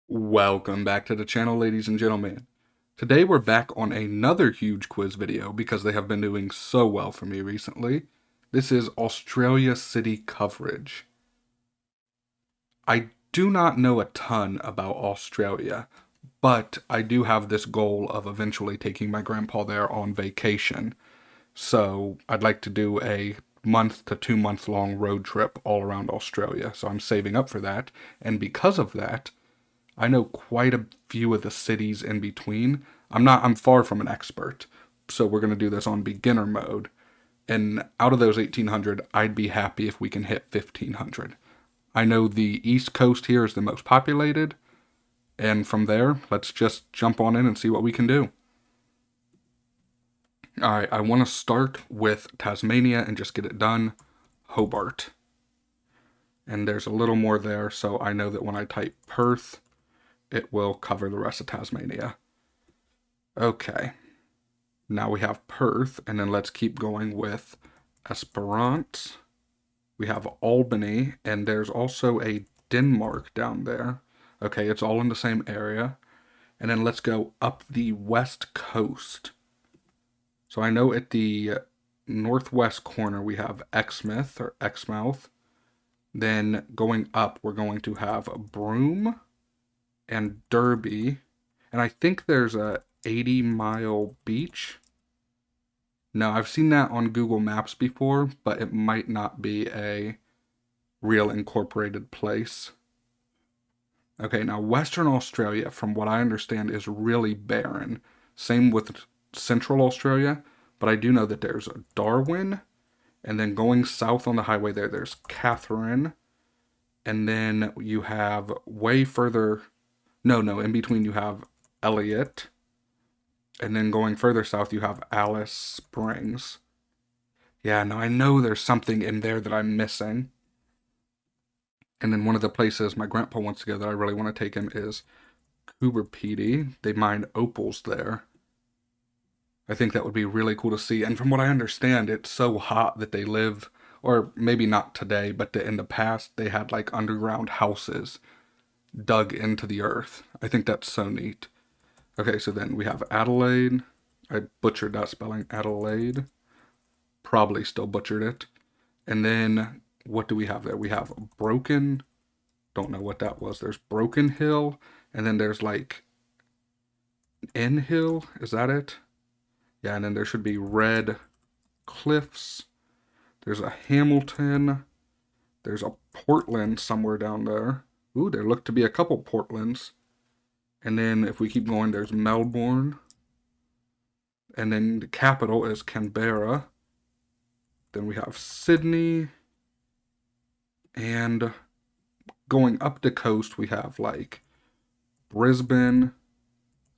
Welcome back to the channel, ladies and gentlemen. Today we're back on another Hugequiz video because they have been doing so well for me recently. This is Australia city coverage. I do not know a ton about Australia, but I do have this goal of eventually taking my grandpa there on vacation. So I'd like to do a month to 2 month long road trip all around Australia. So I'm saving up for that. And because of that, I know quite a few of the cities in between. I'm far from an expert. So we're going to do this on beginner mode. And out of those 1800, I'd be happy if we can hit 1500. I know the East Coast here is the most populated. And from there, let's just jump on in and see what we can do. All right, I want to start with Tasmania and just get it done. Hobart. And there's a little more there, so I know that when I type Perth, it will cover the rest of Tasmania. Okay. Now we have Perth, and then let's keep going with Esperance. We have Albany, and there's also a Denmark down there. Okay, it's all in the same area. And then let's go up the west coast. So I know at the northwest corner we have Exmouth or Exmouth. Then going up, we're going to have Broome and Derby. And I think there's a 80-mile beach. No, I've seen that on Google Maps before, but it might not be a real incorporated place. Okay, now Western Australia, from what I understand, is really barren. Same with Central Australia, but I do know that there's Darwin, and then going south on the highway there's Catherine, and then you have way further, no, in between you have Elliot, and then going further south you have Alice Springs. Yeah, no, I know there's something in there that I'm missing. And then one of the places my grandpa wants to go that I really want to take him is Coober Pedy. They mine opals there. I think that would be really cool to see. And from what I understand, it's so hot that they live, or maybe not today, but in the past, they had like underground houses dug into the earth. I think that's so neat. Okay, so then we have Adelaide. I butchered that spelling, Adelaide. Probably still butchered it. And then what do we have there? We have Broken. Don't know what that was. There's Broken Hill, and then there's like N Hill. Is that it? Yeah, and then there should be Red Cliffs. There's a Hamilton. There's a Portland somewhere down there. Ooh, there look to be a couple Portlands. And then if we keep going, there's Melbourne. And then the capital is Canberra. Then we have Sydney. And going up the coast, we have like Brisbane,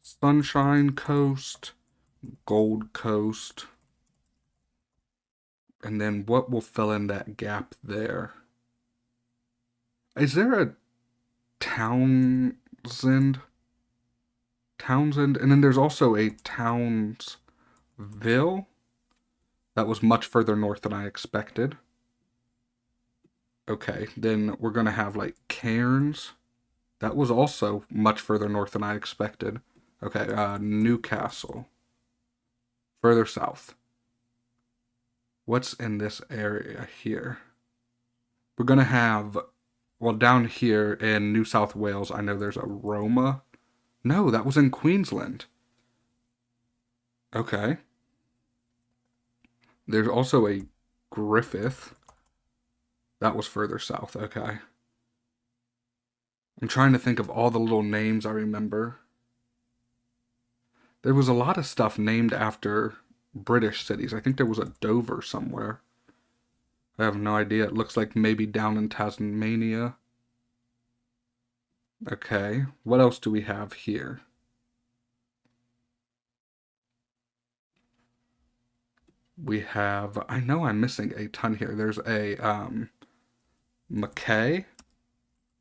Sunshine Coast, Gold Coast. And then what will fill in that gap there? Is there a Townsend? Townsend? And then there's also a Townsville. That was much further north than I expected. Okay, then we're going to have like Cairns. That was also much further north than I expected. Okay, Newcastle. Further south. What's in this area here? We're going to have, well, down here in New South Wales, I know there's a Roma. No, that was in Queensland. Okay. There's also a Griffith. That was further south, okay. I'm trying to think of all the little names I remember. There was a lot of stuff named after British cities. I think there was a Dover somewhere. I have no idea. It looks like maybe down in Tasmania. Okay, what else do we have here? We have, I know I'm missing a ton here. There's a Mackay.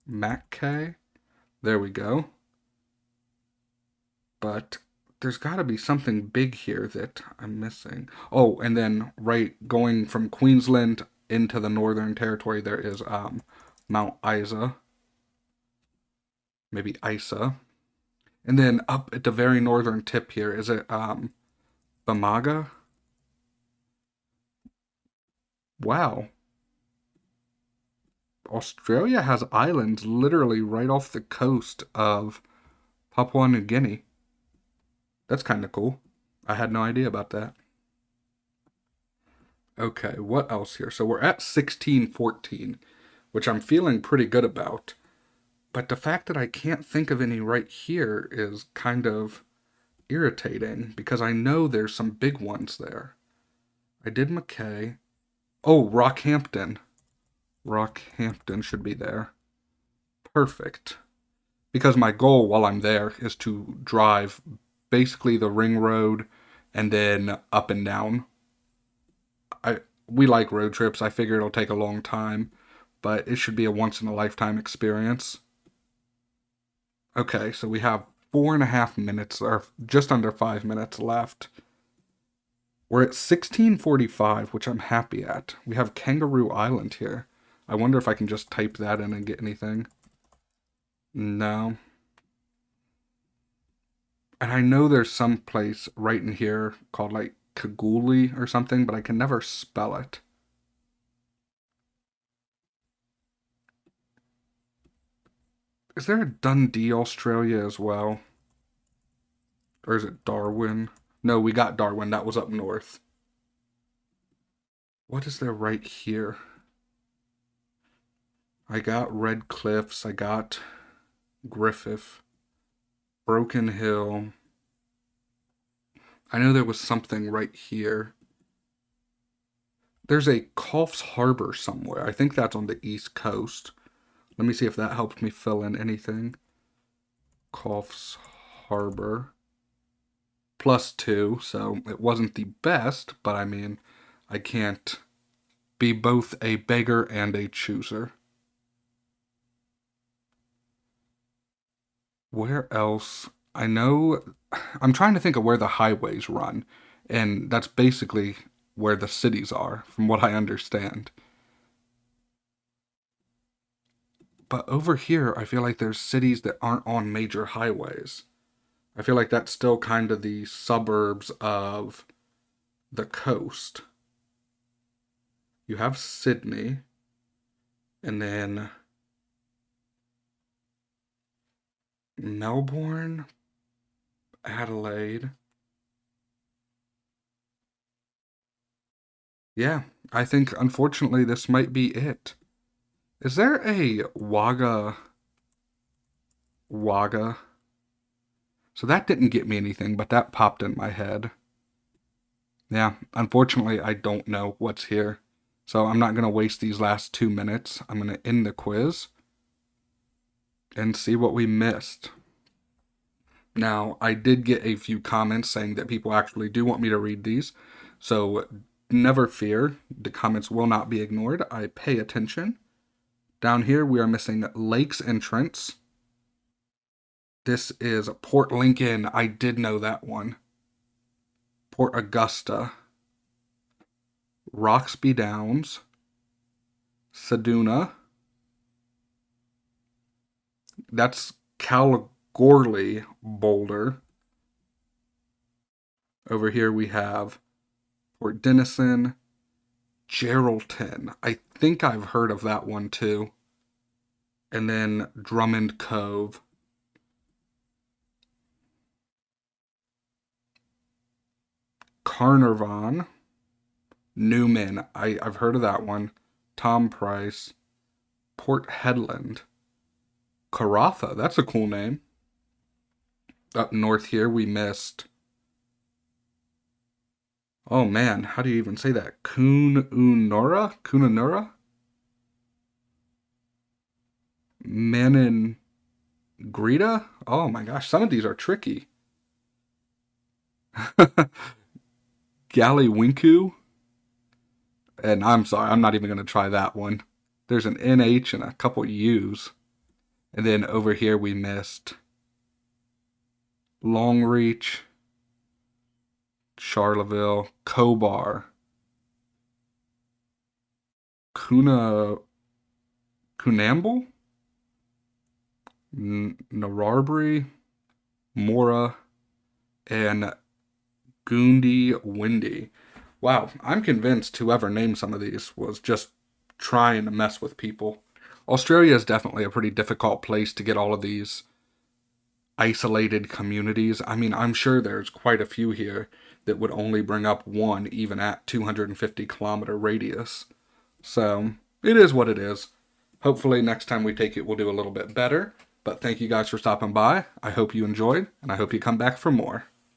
Mackay. There we go. But there's got to be something big here that I'm missing. Oh, and then right going from Queensland into the Northern Territory, there is Mount Isa. maybe Isa. And then up at the very northern tip here, is it Bamaga? Wow. Australia has islands literally right off the coast of Papua New Guinea. That's kind of cool. I had no idea about that. Okay, what else here? So we're at 1614, which I'm feeling pretty good about. But the fact that I can't think of any right here is kind of irritating because I know there's some big ones there. I did McKay. Oh, Rockhampton. Rockhampton should be there. Perfect. Because my goal while I'm there is to drive basically the ring road and then up and down. I we like road trips. I figure it'll take a long time, but it should be a once in a lifetime experience. Okay, so we have 4.5 minutes, or just under 5 minutes left. We're at 1645, which I'm happy at. We have Kangaroo Island here. I wonder if I can just type that in and get anything. No. And I know there's some place right in here called like Kaguli or something, but I can never spell it. Is there a Dundee, Australia as well? Or is it Darwin? No, we got Darwin. That was up north. What is there right here? I got Red Cliffs. I got Griffith. Broken Hill. I know there was something right here. There's a Coffs Harbor somewhere. I think that's on the east coast. Let me see if that helps me fill in anything. Coffs Harbor. +2, so it wasn't the best, but I mean, I can't be both a beggar and a chooser. Where else? I know. I'm trying to think of where the highways run, and that's basically where the cities are, from what I understand. But over here, I feel like there's cities that aren't on major highways. I feel like that's still kind of the suburbs of the coast. You have Sydney, and then Melbourne, Adelaide. Yeah, I think unfortunately this might be it. Is there a Wagga? So that didn't get me anything, but that popped in my head. Yeah, unfortunately I don't know what's here. So I'm not going to waste these last 2 minutes. I'm going to end the quiz and see what we missed. Now, I did get a few comments saying that people actually do want me to read these. So never fear, the comments will not be ignored. I pay attention. Down here, we are missing Lakes Entrance. This is Port Lincoln. I did know that one. Port Augusta. Roxby Downs. Seduna. That's Kalgoorlie Boulder. Over here we have Port Denison. Geraldton. I think I've heard of that one too. And then Drummond Cove. Carnarvon. Newman. I've heard of that one. Tom Price. Port Hedland. Karatha. That's a cool name. Up north here we missed. Oh man, how do you even say that? Kununura? Kununura? Maningrida? Oh my gosh, some of these are tricky. Gallywinku? And I'm sorry, I'm not even going to try that one. There's an NH and a couple U's. And then over here we missed Longreach, Charleville, Cobar, Kunamble? Narrabri, Mora, and Goondi Windy. Wow, I'm convinced whoever named some of these was just trying to mess with people. Australia is definitely a pretty difficult place to get all of these isolated communities. I mean, I'm sure there's quite a few here that would only bring up one even at 250-kilometer radius. So, it is what it is. Hopefully next time we take it we'll do a little bit better. But thank you guys for stopping by. I hope you enjoyed, and I hope you come back for more.